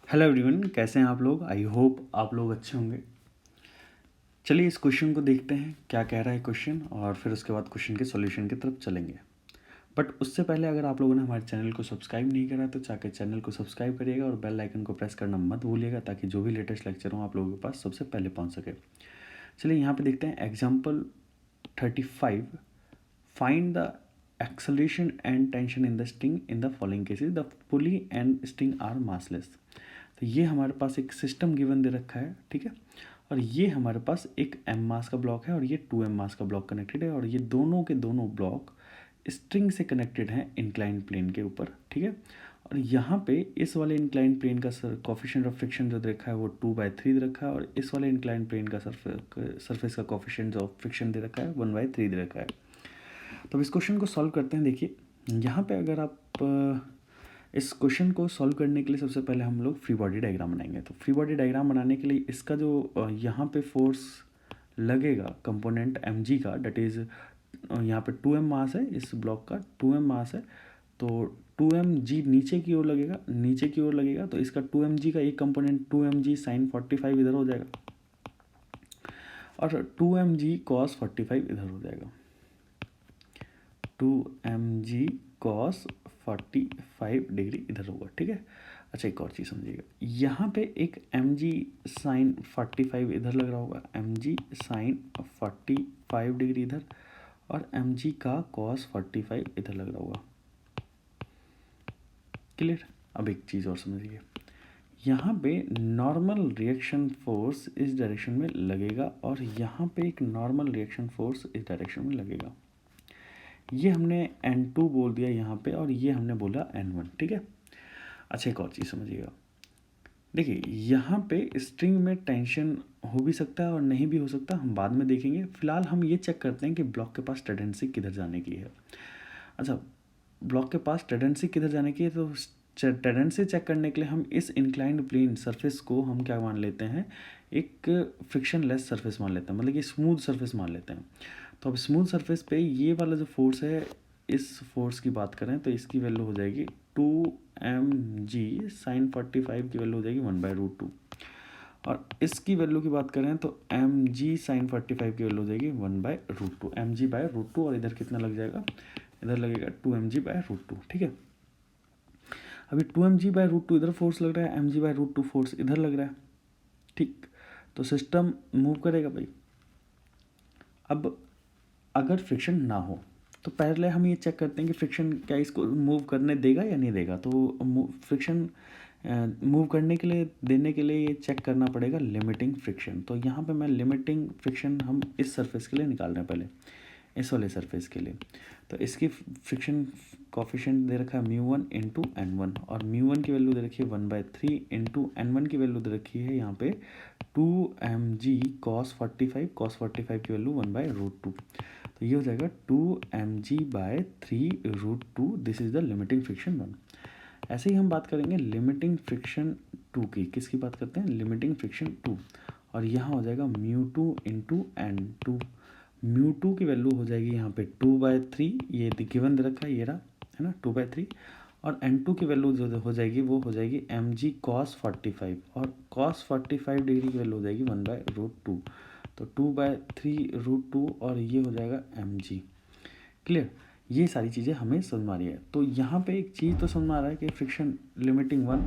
Hello everyone, कैसे हैं आप लोग। आई होप आप लोग अच्छे होंगे। चलिए इस क्वेश्चन को देखते हैं क्या कह रहा है क्वेश्चन, और फिर उसके बाद क्वेश्चन के सॉल्यूशन की तरफ चलेंगे। बट उससे पहले अगर आप लोगों ने हमारे चैनल को सब्सक्राइब नहीं करा तो जाकर चैनल को सब्सक्राइब करिएगा और बेल आइकन को प्रेस करना मत भूलिएगा, ताकि जो भी लेटेस्ट लेक्चर हो आप लोगों के पास सबसे पहले पहुंच सके। चलिए यहाँ पे देखते हैं example 35। Find the acceleration and tension in the string in the following cases. The pulley and string are massless. तो ये हमारे पास एक सिस्टम गिवन दे रखा है, ठीक है। और ये हमारे पास एक m मास का ब्लॉक है और ये 2m मास का ब्लॉक कनेक्टेड है, और ये दोनों के दोनों ब्लॉक स्ट्रिंग से कनेक्टेड हैं इंक्लाइन प्लेन के ऊपर, ठीक है। और यहाँ पे इस वाले इंक्लाइन प्लेन का कोफिशिएंट ऑफ फ्रिक्शन जो दे रखा है वो 2/3 दे रखा है, और इस वाले इंक्लाइन प्लेन का सरफेस का कोफिशिएंट ऑफ फ्रिक्शन दे रखा है 1/3 दे रखा है। तो इस क्वेश्चन को सॉल्व करते हैं। देखिए यहाँ पे अगर आप इस क्वेश्चन को सॉल्व करने के लिए सबसे पहले हम लोग फ्री बॉडी डायग्राम बनाएंगे। तो फ्री बॉडी डायग्राम बनाने के लिए इसका जो यहाँ पे फोर्स लगेगा कंपोनेंट mg का, डेट इज़ यहाँ पे 2m मास है, इस ब्लॉक का 2m मास है, तो 2mg नीचे की ओर लगेगा, तो इसका 2mg का एक कंपोनेंट 2mg sin 45 इधर हो जाएगा और 2mg cos 45 इधर हो जाएगा। 2mg cos 45 डिग्री इधर होगा, ठीक है। अच्छा एक और चीज़ समझिएगा, यहाँ पे एक mg sin 45 इधर लग रहा होगा, mg sin 45 डिग्री इधर, और mg का cos 45 इधर लग रहा होगा। क्लियर। अब एक चीज़ और समझिए, यहाँ पे नॉर्मल रिएक्शन फोर्स इस डायरेक्शन में लगेगा और यहाँ पे एक नॉर्मल रिएक्शन फोर्स इस डायरेक्शन में लगेगा। ये हमने N2 बोल दिया यहाँ पे, और ये हमने बोला N1, ठीक है। अच्छा एक और चीज़ समझिएगा, देखिए यहाँ पे स्ट्रिंग में टेंशन हो भी सकता है और नहीं भी हो सकता, हम बाद में देखेंगे। फिलहाल हम ये चेक करते हैं कि ब्लॉक के पास टेंडेंसी किधर जाने की है। अच्छा, ब्लॉक के पास टेंडेंसी किधर जाने की है, तो टेंडेंसी चेक करने के लिए हम इस इंक्लाइंड प्लेन सरफेस को हम क्या मान लेते हैं, एक फ्रिक्शन लेस सरफेस मान लेते हैं, मतलब कि स्मूथ सरफेस मान लेते हैं। तो अब स्मूथ सरफेस पे ये वाला जो फोर्स है, इस फोर्स की बात करें तो इसकी वैल्यू हो जाएगी 2mg sin 45 की वैल्यू हो जाएगी 1/√2, और इसकी वैल्यू की बात करें तो mg sin 45 की वैल्यू हो जाएगी 1/√2, mg/√2, और इधर कितना लग जाएगा, इधर लगेगा 2mg/√2, ठीक है। अभी 2mg/√2 इधर फोर्स लग रहा है, mg/√2 फोर्स इधर लग रहा है, ठीक। तो सिस्टम मूव करेगा भाई। अब अगर फ्रिक्शन ना हो तो पहले हम ये चेक करते हैं कि फ्रिक्शन क्या इसको मूव करने देगा या नहीं देगा। तो फ्रिक्शन मूव करने के लिए, देने के लिए ये चेक करना पड़ेगा लिमिटिंग फ्रिक्शन। तो यहाँ पे मैं लिमिटिंग फ्रिक्शन हम इस सरफेस के लिए निकाल रहे हैं, पहले इस वाले सरफेस के लिए। तो इसकी फ्रिक्शन कोफिशिएंट दे रखा है μ1 इंटू N1, और μ1 की वैल्यू दे रखी है 1/3 इंटू N1 की वैल्यू दे रखी है यहाँ पे 2mg cos 45 की वैल्यू 1/√2। तो ये हो जाएगा 2mg/3√2। This is the limiting friction 1। ऐसे ही हम बात करेंगे लिमिटिंग फ्रिक्शन 2 की। किसकी बात करते हैं, लिमिटिंग फ्रिक्शन 2, और यहाँ हो जाएगा μ2 इंटू N2। μ2 की वैल्यू हो जाएगी यहाँ पे 2/3, ये गिवन दे रखा है, ये रहा है ना 2/3, और N2 की वैल्यू जो हो जाएगी वो हो जाएगी mg cos 45, और cos 45 डिग्री की वैल्यू हो जाएगी 1/√2, तो 2/3√2, और ये हो जाएगा mg। क्लियर। ये सारी चीज़ें हमें समझ में आ रही है। तो यहाँ पे एक चीज़ तो समझ में आ रहा है कि फ्रिक्शन लिमिटिंग 1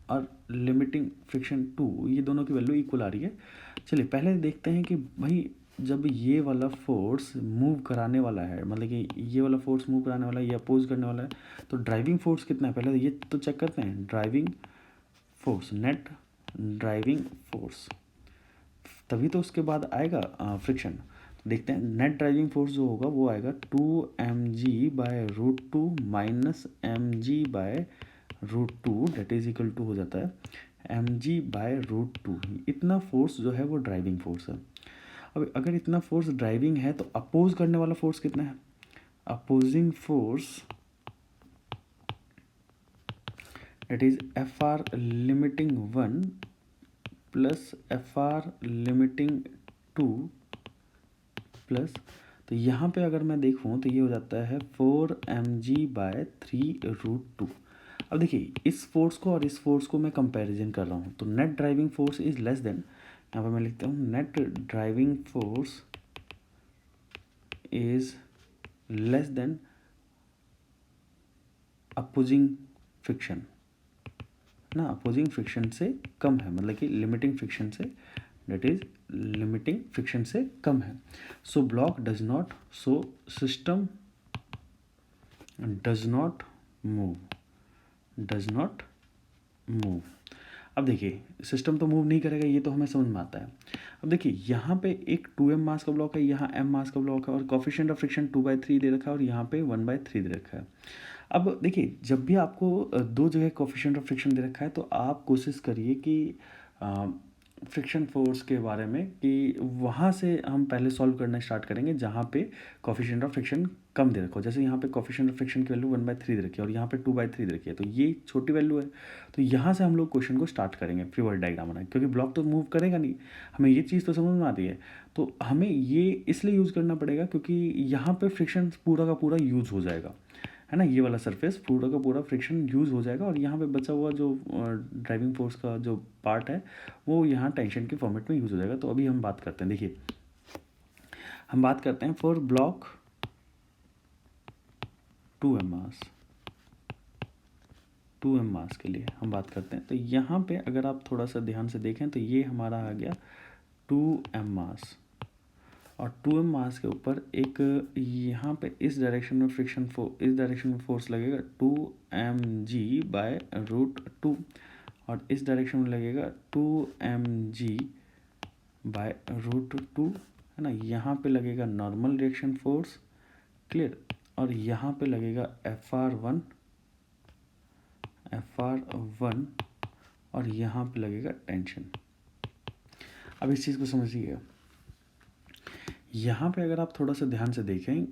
और लिमिटिंग फ्रिक्शन 2 ये दोनों की वैल्यू इक्वल आ रही है। चलिए पहले देखते हैं कि भाई जब ये वाला फोर्स मूव कराने वाला है, मतलब कि ये वाला फोर्स मूव कराने वाला है, ये अपोज करने वाला है, तो ड्राइविंग फोर्स कितना है पहले ये तो चेक करते हैं। Driving force, net driving force, तभी तो उसके बाद आएगा फ्रिक्शन। तो देखते हैं नेट ड्राइविंग फोर्स जो होगा वो आएगा 2mg/√2 minus mg/√2, that is equal to हो जाता है mg/√2। इतना फोर्स जो है वो ड्राइविंग फोर्स है। अब अगर इतना फोर्स ड्राइविंग है तो अपोज करने वाला फोर्स कितना है, opposing force that is Fr limiting 1 plus Fr limiting 2 plus, तो यहाँ पे अगर मैं देखूँ तो ये हो जाता है 4mg/3√2। अब देखिए इस फोर्स को और इस फोर्स को मैं कंपैरिजन कर रहा हूँ, तो net driving force is less than, यहाँ पर मैं लिखता हूँ net driving force is less than opposing friction ना, अपोजिंग फ्रिक्शन से कम है, मतलब कि लिमिटिंग फ्रिक्शन से, डेट इज लिमिटिंग फ्रिक्शन से कम है। So block does not, so system does not move, does not move. अब देखिए सिस्टम तो मूव नहीं करेगा, ये तो हमें समझ में आता है। अब देखिए यहाँ पे एक 2m मास का ब्लॉक है, यहाँ m मास का ब्लॉक है, और कोफिशिएंट ऑफ फ्रिक्शन 2/3 दे रखा है, और यहाँ पे 1/3 दे रखा है। अब देखिए जब भी आपको दो जगह कोफिशिएंट ऑफ फ्रिक्शन दे रखा है, तो आप कोशिश करिए कि फ्रिक्शन फोर्स के बारे में कि वहाँ से हम पहले सॉल्व करना स्टार्ट करेंगे जहाँ पे कोफिशिएंट ऑफ फ्रिक्शन कम दे रखा हो। जैसे यहाँ पे कोफिशिएंट ऑफ फ्रिक्शन की वैल्यू 1/3 दे रखी है और यहाँ पे 2/3 दे रखी है, तो ये छोटी वैल्यू है। तो यहाँ से हम लोग क्वेश्चन को स्टार्ट करेंगे फ्री बॉडी डायग्राम बनाए, क्योंकि ब्लॉक तो मूव करेगा नहीं, हमें ये चीज़ तो समझ में आती है। तो हमें ये इसलिए यूज़ करना पड़ेगा क्योंकि यहाँ पे फ्रिक्शन पूरा का पूरा यूज़ हो जाएगा, है ना, ये वाला सरफेस पूरा का पूरा फ्रिक्शन यूज़ हो जाएगा, और यहाँ पे बचा हुआ जो ड्राइविंग फोर्स का जो पार्ट है वो यहाँ टेंशन के फॉर्मेट में यूज़ हो जाएगा। तो अभी हम बात करते हैं, देखिए हम बात करते हैं for block 2m mass, 2m मास के लिए हम बात करते हैं। तो यहाँ पे अगर आप थोड़ा सा ध्यान से देखें तो ये हमारा आ गया 2m मास, और 2m मास के ऊपर एक यहाँ पे इस डायरेक्शन में फ्रिक्शन इस डायरेक्शन में फोर्स लगेगा 2mg/√2, और इस डायरेक्शन में लगेगा 2mg/√2, है ना। यहाँ पे लगेगा नॉर्मल रिएक्शन फोर्स, क्लियर, और यहाँ पे लगेगा FR1, और यहाँ पे लगेगा टेंशन। अब इस चीज़ को समझिएगा, यहाँ पे अगर आप थोड़ा सा ध्यान से देखें,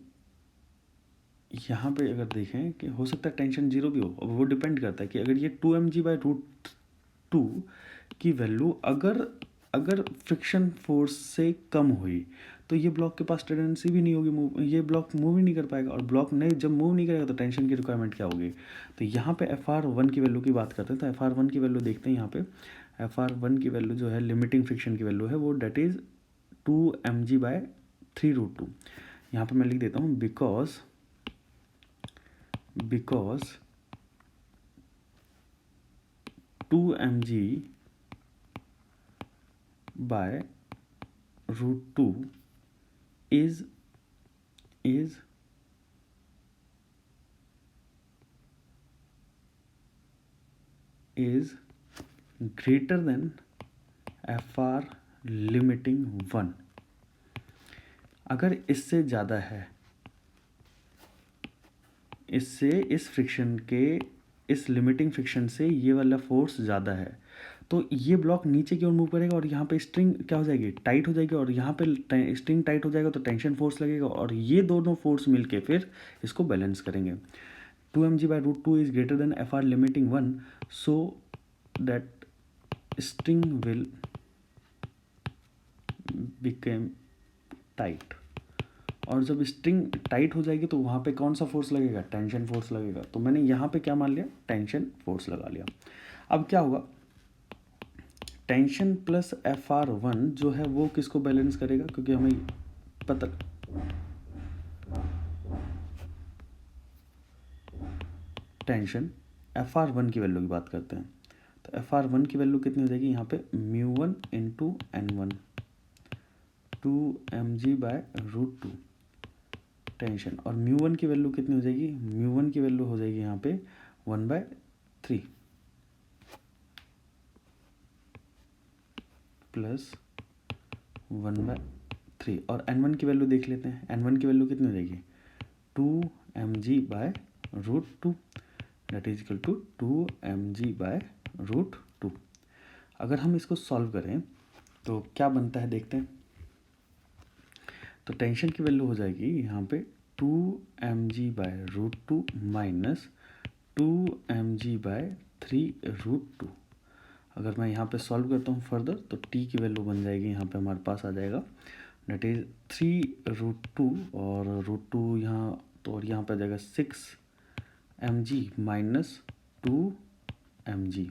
यहाँ पे अगर देखें कि हो सकता है टेंशन 0 भी हो, अब वो डिपेंड करता है कि अगर ये 2mg/√2 की वैल्यू अगर फ्रिक्शन फोर्स से कम हुई तो ये ब्लॉक के पास टेंडेंसी भी नहीं होगी मूव, ये ब्लॉक मूव ही नहीं कर पाएगा, और ब्लॉक नहीं जब मूव नहीं करेगा तो टेंशन की रिक्वायरमेंट क्या होगी। तो यहाँ पे FR1 की वैल्यू की बात करते हैं, तो FR1 की वैल्यू देखते हैं। यहाँ पे FR1 की वैल्यू जो है लिमिटिंग फ्रिक्शन की वैल्यू है वो डेट इज़ 2mg/√2। यहाँ पे मैं लिख देता हूँ because 2mg/√2 is greater than FR limiting 1। अगर इससे ज़्यादा है, इससे इस फ्रिक्शन के इस लिमिटिंग फ्रिक्शन से ये वाला फोर्स ज़्यादा है, तो ये ब्लॉक नीचे की ओर मूव करेगा, और यहाँ पे स्ट्रिंग क्या हो जाएगी, टाइट हो जाएगी, और यहाँ पे स्ट्रिंग टाइट हो जाएगा तो टेंशन फोर्स लगेगा, और ये दोनों फोर्स मिलके फिर इसको बैलेंस करेंगे। 2mg/√2 is greater than FR limiting 1, so that string will became tight, और जब स्ट्रिंग टाइट हो जाएगी तो वहाँ पे कौन सा फोर्स लगेगा, टेंशन फोर्स लगेगा। तो मैंने यहाँ पे क्या मान लिया, टेंशन फोर्स लगा लिया। अब क्या होगा, टेंशन प्लस FR1 जो है वो किसको बैलेंस करेगा, क्योंकि हमें पता टेंशन FR1 की वैल्यू की बात करते हैं, तो FR1 की वैल्यू कितनी हो जाएगी, यहाँ पे μ1 × N1, 2mg/√2 टेंशन, और μ1 की वैल्यू कितनी हो जाएगी, μ1 की वैल्यू हो जाएगी यहाँ पे 1/3 प्लस 1/3, और N1 की वैल्यू देख लेते हैं। N1 की वैल्यू कितनी हो जाएगी, 2mg/√2 that is equal to 2mg/√2। अगर हम इसको सॉल्व करें तो क्या बनता है देखते हैं। तो टेंशन की वैल्यू हो जाएगी यहाँ पे 2mg/√2 माइनस 2mg/3√2। अगर मैं यहाँ पे सॉल्व करता हूँ फर्दर तो t की वैल्यू बन जाएगी, यहाँ पे हमारे पास आ जाएगा डेट इज 3√2, और √2 यहाँ तो, और यहाँ पे आ जाएगा 6mg माइनस mg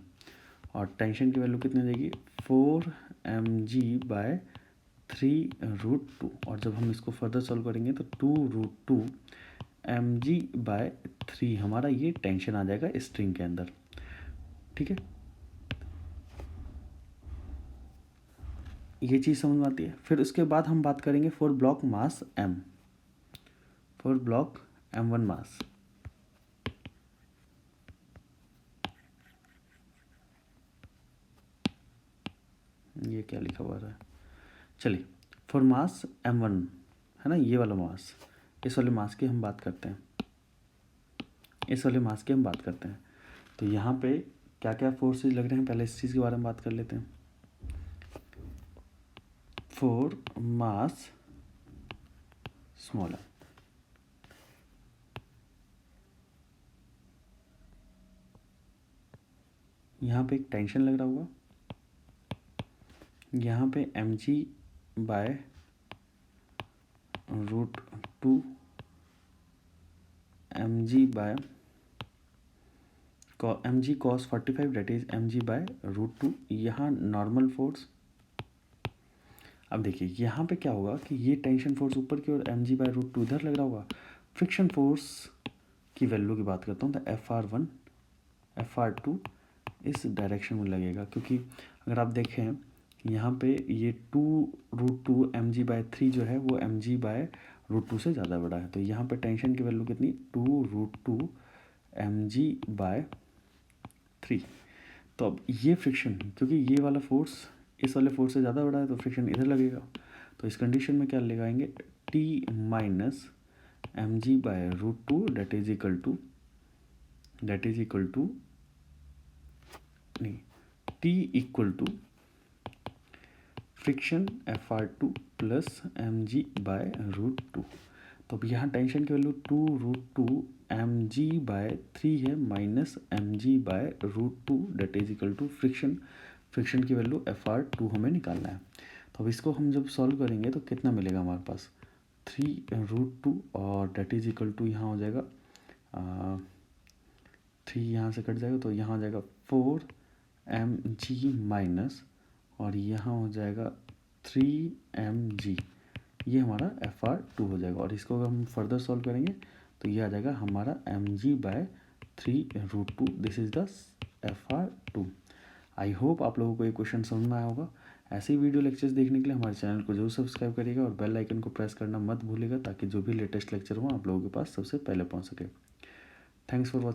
और टेंशन की वैल्यू कितनी देगी 4mg/3√2 और जब हम इसको फर्दर सॉल्व करेंगे तो 2√2 mg/3 हमारा ये टेंशन आ जाएगा स्ट्रिंग के अंदर। ठीक है, ये चीज़ समझ में आती है। फिर उसके बाद हम बात करेंगे for block mass m, for block m1 मास। ये क्या लिखा हुआ है, चलिए फॉर मास m1 है ना, ये वाला मास, इस वाले मास की हम बात करते हैं, इस वाले मास की हम बात करते हैं। तो यहाँ पे क्या क्या फोर्सेस लग रहे हैं, पहले इस चीज़ के बारे में बात कर लेते हैं। फॉर मास स्मॉलर, यहाँ पे एक टेंशन लग रहा होगा, यहाँ पे mg/√2 mg cos 45 date is mg/√2, यहाँ नॉर्मल फोर्स। अब देखिए यहाँ पे क्या होगा कि ये टेंशन फोर्स ऊपर की ओर mg/√2 इधर लग रहा होगा। फ्रिक्शन फोर्स की वैल्यू की बात करता हूँ तो FR1 FR2 इस डायरेक्शन में लगेगा, क्योंकि अगर आप देखें यहाँ पे ये 2√2 mg/3 जो है वो mg/√2 से ज़्यादा बड़ा है। तो यहाँ पे टेंशन की वैल्यू कितनी 2√2 mg/3। तो अब ये फ्रिक्शन, क्योंकि ये वाला फोर्स इस वाले फोर्स से ज़्यादा बड़ा है तो फ्रिक्शन इधर लगेगा। तो इस कंडीशन में क्या लगाएंगे T minus mg/√2 that is equal to नहीं, T equal to friction FR2 plus mg/√2। तो अब यहाँ टेंशन की वैल्यू 2√2 mg/3 है minus mg/√2 that is equal to friction की वैल्यू FR2 हमें निकालना है। तो अब इसको हम जब सॉल्व करेंगे तो कितना मिलेगा हमारे पास 3√2 और डेट इज इक्वल टू यहाँ हो जाएगा 3 यहाँ से कट जाएगा तो यहाँ हो जाएगा 4mg माइनस और यहाँ हो जाएगा 3mg, ये हमारा FR2 हो जाएगा। और इसको अगर हम फर्दर सॉल्व करेंगे तो ये आ जाएगा हमारा mg/3√2, this is the FR2। I hope आप लोगों को ये क्वेश्चन समझ में आया होगा। ऐसे ही वीडियो लेक्चर्स देखने के लिए हमारे चैनल को जरूर सब्सक्राइब करिएगा और बेल आइकन को प्रेस करना मत भूलिएगा, ताकि जो भी लेटेस्ट लेक्चर हो आप लोगों के पास सबसे पहले पहुंच सके। Thanks for watching.